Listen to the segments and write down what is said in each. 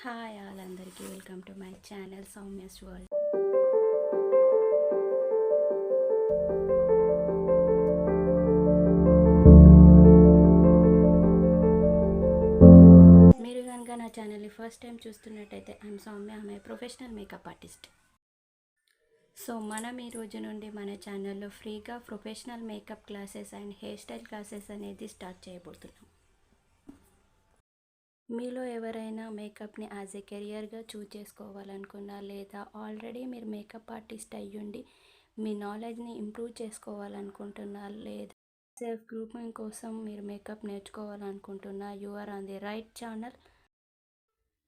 Hi all అందరికీ welcome to my channel Soumya's world. మీరు కనుక నా ఛానల్ని ఫస్ట్ టైం చూస్తున్నట్టయితే I'm Soumya, I'm a professional makeup artist. So మనం ఈ రోజు నుండి మన ఛానల్లో ఫ్రీగా professional makeup classes and hair style classes అనేది స్టార్ట్ చేయబోతున్నాం. మీలో ఎవరైనా మేకప్ని యాజ్ ఏ కెరియర్గా చూజ్ చేసుకోవాలనుకున్నా, లేదా ఆల్రెడీ మీరు మేకప్ ఆర్టిస్ట్ అయ్యుండి మీ నాలెడ్జ్ని ఇంప్రూవ్ చేసుకోవాలనుకుంటున్నా, లేదా సెల్ఫ్ గ్రూమింగ్ కోసం మీరు మేకప్ నేర్చుకోవాలనుకుంటున్నా, you are on the right channel.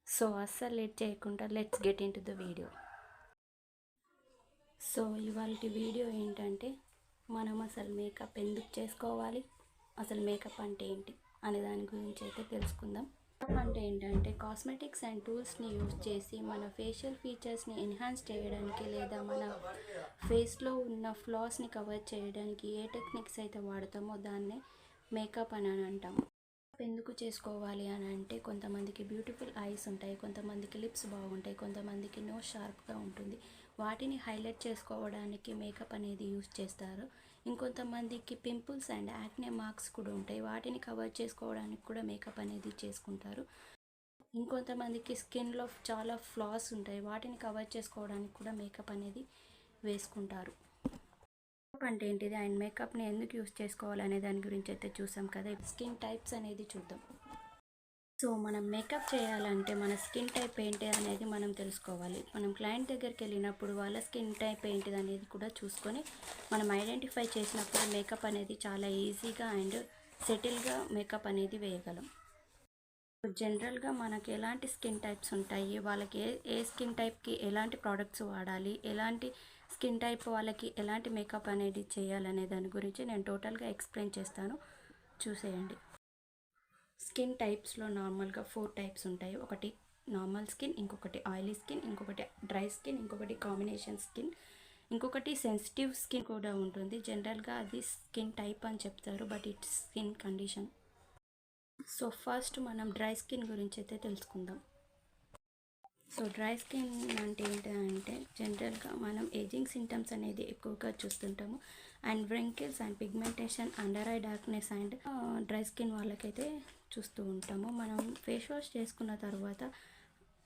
So అస్సలు లేట్ చేయకుండా let's get into the video. So ఇవాళ వీడియో ఏంటంటే, మనం అసలు మేకప్ ఎందుకు చేసుకోవాలి, అసలు మేకప్ అంటే ఏంటి అనే దాని గురించి అయితే తెలుసుకుందాం. మేకప్ అంటే ఏంటంటే కాస్మెటిక్స్ అండ్ టూల్స్ని యూజ్ చేసి మన ఫేషియల్ ఫీచర్స్ని ఎన్హాన్స్ చేయడానికి, లేదా మన ఫేస్లో ఉన్న ఫ్లాస్ని కవర్ చేయడానికి ఏ టెక్నిక్స్ అయితే వాడతామో దాన్నే మేకప్ అని అంటాము. ఎందుకు చేసుకోవాలి అని అంటే, కొంతమందికి బ్యూటిఫుల్ ఐస్ ఉంటాయి, కొంతమందికి లిప్స్ బాగుంటాయి, కొంతమందికి నోస్ షార్ప్గా ఉంటుంది. వాటిని హైలైట్ చేసుకోవడానికి మేకప్ అనేది యూజ్ చేస్తారు. ఇంకొంతమందికి పింపుల్స్ అండ్ యాక్నే మార్క్స్ కూడా ఉంటాయి, వాటిని కవర్ చేసుకోవడానికి కూడా మేకప్ అనేది చేసుకుంటారు. ఇంకొంతమందికి స్కిన్లో చాలా ఫ్లాస్ ఉంటాయి, వాటిని కవర్ చేసుకోవడానికి కూడా మేకప్ అనేది వేసుకుంటారు. మేకప్ అంటే ఏంటిది అండ్ మేకప్ని ఎందుకు యూజ్ చేసుకోవాలి అనే దాని గురించి అయితే చూసాం కదా. స్కిన్ టైప్స్ అనేది చూద్దాం. సో మనం మేకప్ చేయాలంటే మన స్కిన్ టైప్ ఏంటి అనేది మనం తెలుసుకోవాలి. మనం క్లయింట్ దగ్గరికి వెళ్ళినప్పుడు వాళ్ళ స్కిన్ టైప్ ఏంటిది అనేది కూడా చూసుకొని మనం ఐడెంటిఫై చేసినప్పుడు మేకప్ అనేది చాలా ఈజీగా అండ్ సెటిల్గా మేకప్ అనేది వేయగలం. జనరల్గా మనకి ఎలాంటి స్కిన్ టైప్స్ ఉంటాయి, వాళ్ళకి ఏ స్కిన్ టైప్కి ఎలాంటి ప్రోడక్ట్స్ వాడాలి, ఎలాంటి స్కిన్ టైప్ వాళ్ళకి ఎలాంటి మేకప్ అనేది చేయాలనే దాని గురించి నేను టోటల్గా ఎక్స్ప్లెయిన్ చేస్తాను, చూసేయండి. స్కిన్ టైప్స్లో నార్మల్గా 4 టైప్స్ ఉంటాయి. ఒకటి నార్మల్ స్కిన్, ఇంకొకటి ఆయిలీ స్కిన్, ఇంకొకటి డ్రై స్కిన్, ఇంకొకటి కాంబినేషన్ స్కిన్, ఇంకొకటి సెన్సిటివ్ స్కిన్ కూడా ఉంటుంది. జనరల్గా అది స్కిన్ టైప్ అని చెప్తారు, but it's skin condition. So first మనం డ్రై స్కిన్ గురించి అయితే తెలుసుకుందాం. సో డ్రై స్కిన్ అంటే ఏంటంటే, జనరల్గా మనం ఏజింగ్ సింటమ్స్ అనేది ఎక్కువగా చూస్తుంటాము. And wrinkles and pigmentation, under eye darkness and dry skin వాళ్ళకైతే చూస్తూ ఉంటాము. మనం ఫేస్ వాష్ చేసుకున్న తర్వాత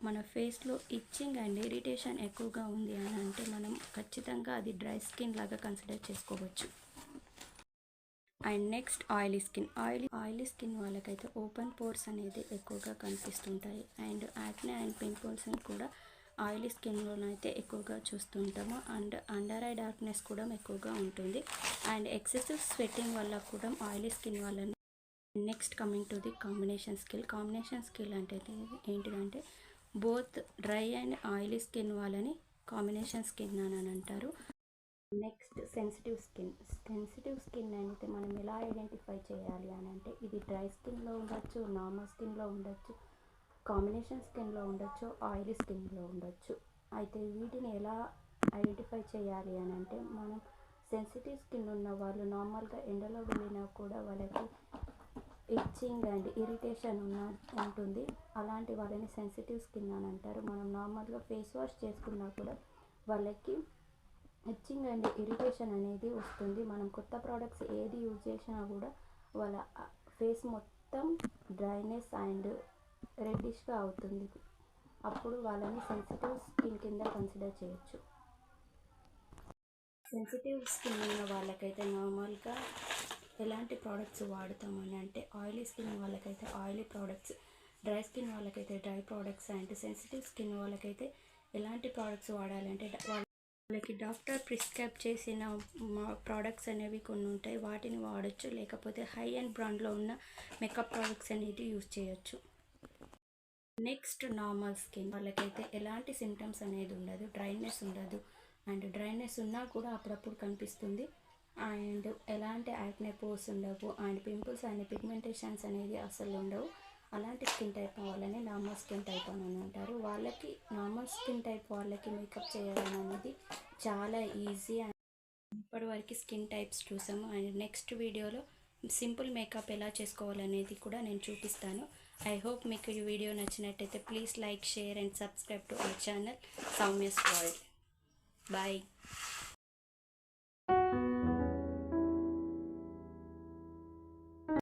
మన ఫేస్లో ఇచ్చింగ్ అండ్ ఇరిటేషన్ ఎక్కువగా ఉంది అని అంటే మనం ఖచ్చితంగా అది డ్రై స్కిన్ లాగా కన్సిడర్ చేసుకోవచ్చు. And next oily skin. Oily skin వాళ్ళకైతే ఓపెన్ పోర్స్ అనేది ఎక్కువగా కనిపిస్తుంటాయి. అండ్ యాక్నే అండ్ పింపుల్స్ కూడా ఆయిలీ స్కిన్లోనైతే ఎక్కువగా చూస్తుంటాము. అండ్ అండర్ ఐ డార్క్నెస్ కూడా ఎక్కువగా ఉంటుంది. అండ్ ఎక్సెసివ్ స్వెట్టింగ్ వల్ల కూడా ఆయిలీ స్కిన్ వాళ్ళని. Next coming to the combination skin అంటే ఏంటిదంటే, both dry and oily skin వాళ్ళని కాంబినేషన్ స్కిన్ అని అంటారు. నెక్స్ట్ సెన్సిటివ్ స్కిన్ అయితే మనం ఎలా ఐడెంటిఫై చేయాలి అని అంటే, ఇది డ్రై స్కిన్లో ఉండొచ్చు, నార్మల్ స్కిన్లో ఉండొచ్చు, కాంబినేషన్ స్కిన్లో ఉండొచ్చు, ఆయిలీ స్కిన్లో ఉండొచ్చు. అయితే వీటిని ఎలా ఐడెంటిఫై చేయాలి అని అంటే, మనం సెన్సిటివ్ స్కిన్ ఉన్న వాళ్ళు నార్మల్గా ఎండలో వెళ్ళినా కూడా వాళ్ళకి ఇచ్చింగ్ అండ్ ఇరిటేషన్ ఉంటుంది. అలాంటి వాళ్ళని సెన్సిటివ్ స్కిన్ అని అంటారు. మనం నార్మల్గా ఫేస్ వాష్ చేసుకున్నా కూడా వాళ్ళకి ఇచ్చింగ్ అండ్ ఇరిటేషన్ అనేది వస్తుంది. మనం కొత్త ప్రోడక్ట్స్ ఏది యూజ్ చేసినా కూడా వాళ్ళ ఫేస్ మొత్తం డ్రైనెస్ అండ్ రెడ్డిష్గా అవుతుంది. అప్పుడు వాళ్ళని సెన్సిటివ్ స్కిన్ కింద కన్సిడర్ చేయొచ్చు. సెన్సిటివ్ స్కిన్ ఉన్న వాళ్ళకైతే నార్మల్గా ఎలాంటి ప్రోడక్ట్స్ వాడతామని అంటే, ఆయిలీ స్కిన్ వాళ్ళకైతే ఆయిలీ ప్రోడక్ట్స్, డ్రై స్కిన్ వాళ్ళకైతే dry products, and sensitive skin వాళ్ళకైతే ఎలాంటి ప్రోడక్ట్స్ వాడాలంటే వాళ్ళకి డాక్టర్ ప్రిస్క్రైబ్ చేసిన ప్రోడక్ట్స్ అనేవి కొన్ని ఉంటాయి, వాటిని వాడచ్చు. లేకపోతే హై అండ్ బ్రాండ్లో ఉన్న మేకప్ ప్రోడక్ట్స్ అనేది యూజ్ చేయొచ్చు. నెక్స్ట్ నార్మల్ స్కిన్ వాళ్ళకైతే ఎలాంటి సింటమ్స్ అనేది ఉండదు, డ్రైనెస్ ఉండదు. అండ్ డ్రైనెస్ ఉన్నా కూడా అప్పుడప్పుడు కనిపిస్తుంది. అండ్ ఎలాంటి యాక్నే పోర్స్ ఉండవు, అండ్ పింపుల్స్ అండ్ పిగ్మెంటేషన్స్ అనేది అసలు ఉండవు. అలాంటి స్కిన్ టైప్ వాళ్ళని నార్మల్ స్కిన్ టైప్ అని అంటారు. వాళ్ళకి నార్మల్ స్కిన్ టైప్ వాళ్ళకి మేకప్ చేయడం అనేది చాలా ఈజీ. ఇప్పటివరకు స్కిన్ టైప్స్ చూసాము. అండ్ నెక్స్ట్ వీడియోలో సింపుల్ మేకప్ ఎలా చేసుకోవాలనేది కూడా నేను చూపిస్తాను. ఐ హోప్ మీకు ఈ వీడియో నచ్చినట్టయితే please like, share and subscribe to our channel Soumya's world. Bye.